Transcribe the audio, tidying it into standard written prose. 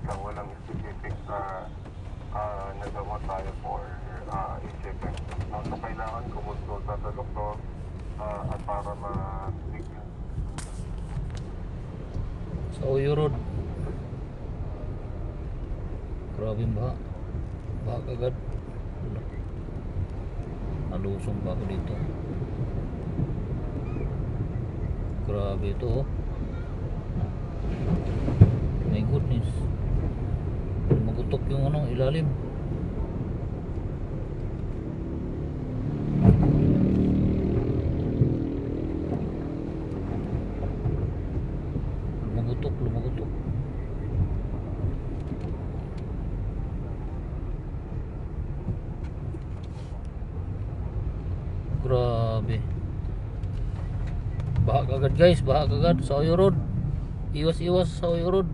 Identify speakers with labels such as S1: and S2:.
S1: lang, walang specific na gamot tayo for HFM. So kailangan kumonsulta sa doktor at para ma-treatment.
S2: Sa Oyo Road. Grabe ba? Baha kagad. Nalusong ba ako dito? Grabe ito oh. My goodness. Magutok yung ano, ilalim. Lumagutok. Grabe. Baha kagad guys, baha kagad sa Oyo Road. Iwas-iwas sa Oyo Road.